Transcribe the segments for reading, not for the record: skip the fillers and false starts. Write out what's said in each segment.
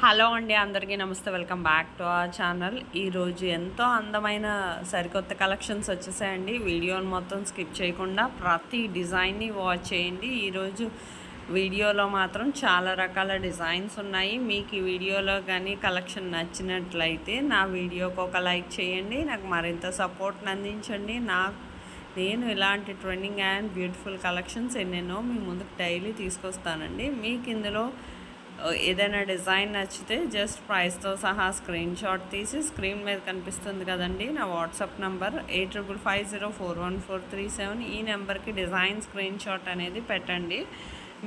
Hello అండి, అందరికీ నమస్తే. Welcome back to our channel. ఈరోజు ఎంతో అందమైన సరికొత్త కలెక్షన్స్ వచ్చేసాయండి. వీడియోని మొత్తం స్కిప్ చేయకుండా ప్రతి డిజైన్ని వాచ్ చేయండి. ఈరోజు వీడియోలో మాత్రం చాలా రకాల డిజైన్స్ ఉన్నాయి. మీకు ఈ వీడియోలో కానీ కలెక్షన్ నచ్చినట్లయితే నా వీడియోకి ఒక లైక్ చేయండి, నాకు మరింత సపోర్ట్ని అందించండి. నేను ఇలాంటి ట్రెండింగ్ అండ్ బ్యూటిఫుల్ కలెక్షన్స్ ఎన్నెన్నో మీ ముందుకు డైలీ తీసుకొస్తానండి. మీకు ఇందులో ఏదైనా డిజైన్ నచ్చితే జస్ట్ ప్రైస్తో సహా స్క్రీన్ షాట్ తీసి స్క్రీన్ మీద కనిపిస్తుంది కదండి నా వాట్సాప్ నంబర్ 8550414437. ఈ నెంబర్కి డిజైన్ స్క్రీన్ షాట్ అనేది పెట్టండి.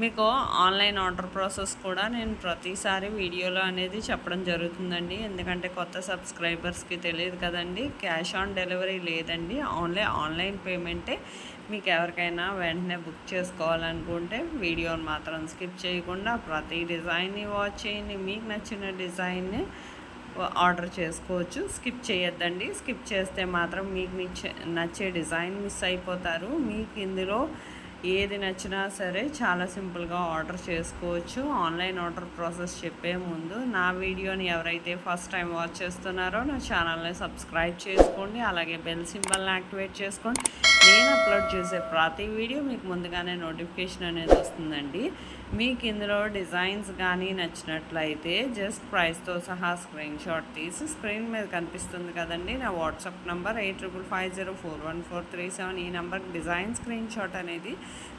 మీకు ఆన్లైన్ ఆర్డర్ ప్రాసెస్ కూడా నేను ప్రతిసారి వీడియోలో అనేది చెప్పడం జరుగుతుందండి. ఎందుకంటే కొత్త సబ్స్క్రైబర్స్కి తెలియదు కదండి, క్యాష్ ఆన్ డెలివరీ లేదండి, ఓన్లీ ఆన్లైన్ పేమెంటే. మీకు ఎవరికైనా వెంటనే బుక్ చేసుకోవాలనుకుంటే వీడియోని మాత్రం స్కిప్ చేయకుండా ప్రతి డిజైన్ని వాచ్ చేయండి. మీకు నచ్చిన డిజైన్ని ఆర్డర్ చేసుకోవచ్చు. స్కిప్ చేయొద్దండి. స్కిప్ చేస్తే మాత్రం మీకు నచ్చే డిజైన్ మిస్ అయిపోతారు. మీకు ఇందులో ఏది నచ్చినా సరే చాలా సింపుల్గా ఆర్డర్ చేసుకోవచ్చు. ఆన్లైన్ ఆర్డర్ ప్రాసెస్ చెప్పే ముందు నా వీడియోని ఎవరైతే ఫస్ట్ టైం వాచ్ చేస్తున్నారో నా ఛానల్ని సబ్స్క్రైబ్ చేసుకోండి. అలాగే బెల్ సింబల్ని యాక్టివేట్ చేసుకోండి. నేను అప్లోడ్ చేసే ప్రతి వీడియో మీకు ముందుగానే నోటిఫికేషన్ అనేది వస్తుందండి. మీకు ఇందులో డిజైన్స్ కానీ నచ్చినట్లయితే జస్ట్ ప్రైస్తో సహా స్క్రీన్ షాట్ తీసి స్క్రీన్ మీద కనిపిస్తుంది కదండి నా వాట్సాప్ నంబర్ 8550414437. ఈ నెంబర్కి డిజైన్ స్క్రీన్ షాట్ అనేది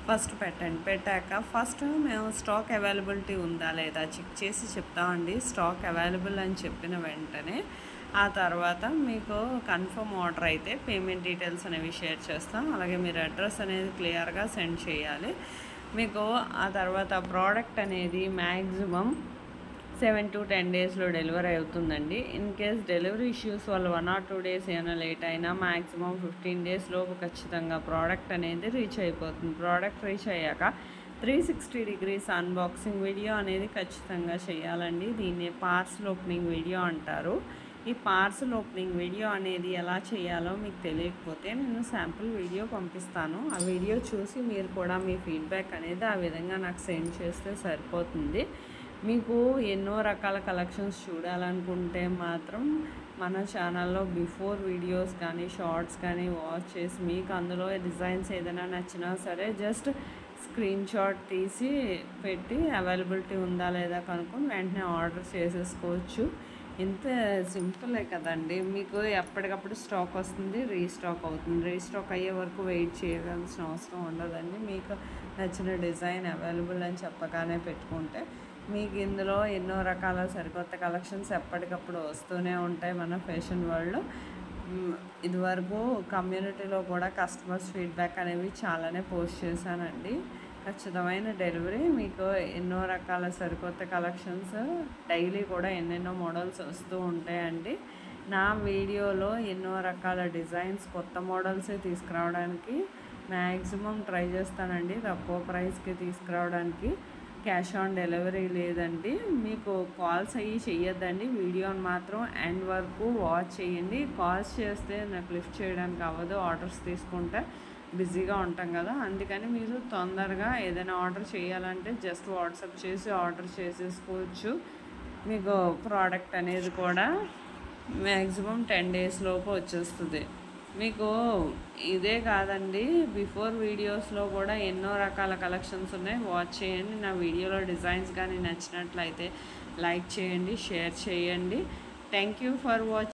ఫస్ట్ పెట్టండి. పెట్టాక ఫస్ట్ మేము స్టాక్ అవైలబిలిటీ ఉందా లేదా చెక్ చేసి చెప్తామండి. స్టాక్ అవైలబుల్ అని చెప్పిన వెంటనే ఆ తర్వాత మీకు కన్ఫర్మ్ ఆర్డర్ అయితే పేమెంట్ డీటెయిల్స్ అనేవి షేర్ చేస్తాం. అలాగే మీరు అడ్రస్ అనేది క్లియర్గా సెండ్ చేయాలి. మీకు ఆ తర్వాత ప్రోడక్ట్ అనేది మ్యాక్సిమం 7 to 10 డేస్లో డెలివరీ అవుతుందండి. ఇన్ కేస్ డెలివరీ ఇష్యూస్ వల్ల 1 or 2 డేస్ ఏమైనా లేట్ అయినా మ్యాక్సిమం 15 డేస్ లోపు ఖచ్చితంగా ప్రోడక్ట్ అనేది రీచ్ అయిపోతుంది. ప్రోడక్ట్ రీచ్ అయ్యాక 360 degrees అన్బాక్సింగ్ వీడియో అనేది ఖచ్చితంగా చేయాలండి. దీన్ని పార్సల్ ఓపెనింగ్ వీడియో అంటారు. ఈ పార్సల్ ఓపెనింగ్ వీడియో అనేది ఎలా చేయాలో మీకు తెలియకపోతే నేను శాంపుల్ వీడియో పంపిస్తాను. ఆ వీడియో చూసి మీరు కూడా మీ ఫీడ్బ్యాక్ అనేది ఆ విధంగా నాకు సెండ్ చేస్తే సరిపోతుంది. మీకు ఎన్నో రకాల కలెక్షన్స్ చూడాలనుకుంటే మాత్రం మన ఛానల్లో బిఫోర్ వీడియోస్ కానీ షార్ట్స్ కానీ వాచ్ చేసి మీకు అందులో డిజైన్స్ ఏదైనా నచ్చినా సరే జస్ట్ స్క్రీన్ షాట్ తీసి పెట్టి అవైలబిలిటీ ఉందా లేదా కనుక్కొని వెంటనే ఆర్డర్ చేసేసుకోవచ్చు. ఇంత సింపులే కదండి. మీకు ఎప్పటికప్పుడు స్టాక్ వస్తుంది, రీస్టాక్ అవుతుంది. రీస్టాక్ అయ్యే వరకు వెయిట్ చేయాల్సిన అవసరం ఉండదండి. మీకు నచ్చిన డిజైన్ అవైలబుల్ అని చెప్పగానే పెట్టుకుంటే మీకు ఇందులో ఎన్నో రకాల సరికొత్త కలెక్షన్స్ ఎప్పటికప్పుడు వస్తూనే ఉంటాయి. మన ఫ్యాషన్ వరల్డ్ ఇదివరకు కమ్యూనిటీలో కూడా కస్టమర్స్ ఫీడ్బ్యాక్ అనేవి చాలానే పోస్ట్ చేశానండి. ఖచ్చితమైన డెలివరీ, మీకు ఎన్నో రకాల సరికొత్త కలెక్షన్స్ డైలీ కూడా ఎన్నెన్నో మోడల్స్ వస్తూ ఉంటాయండి. నా వీడియోలో ఎన్నో రకాల డిజైన్స్ కొత్త మోడల్సే తీసుకురావడానికి మ్యాక్సిమం ట్రై చేస్తానండి. తక్కువ ప్రైస్కి తీసుకురావడానికి. క్యాష్ ఆన్ డెలివరీ లేదండి. మీకు కాల్స్ అయ్యి చేయొద్దండి. వీడియోని మాత్రం ఎండ్ వరకు వాచ్ చేయండి. కాల్స్ చేస్తే నాకు లిఫ్ట్ చేయడానికి అవ్వదు, ఆర్డర్స్ తీసుకుంటే బిజీగా ఉంటాం కదా. అందుకని మీరు తొందరగా ఏదైనా ఆర్డర్ చేయాలంటే జస్ట్ వాట్సాప్ చేసి ఆర్డర్ చేసేసుకోవచ్చు. మీకు ప్రోడక్ట్ అనేది కూడా మ్యాక్సిమం 10 డేస్ లోపు వచ్చేస్తుంది. మీకు ఇదే కాదండి, బిఫోర్ వీడియోస్లో కూడా ఎన్నో రకాల కలెక్షన్స్ ఉన్నాయి. వాచ్ చేయండి. నా వీడియోలో డిజైన్స్ కానీ నచ్చినట్లయితే లైక్ చేయండి, షేర్ చేయండి. Thank you for watching.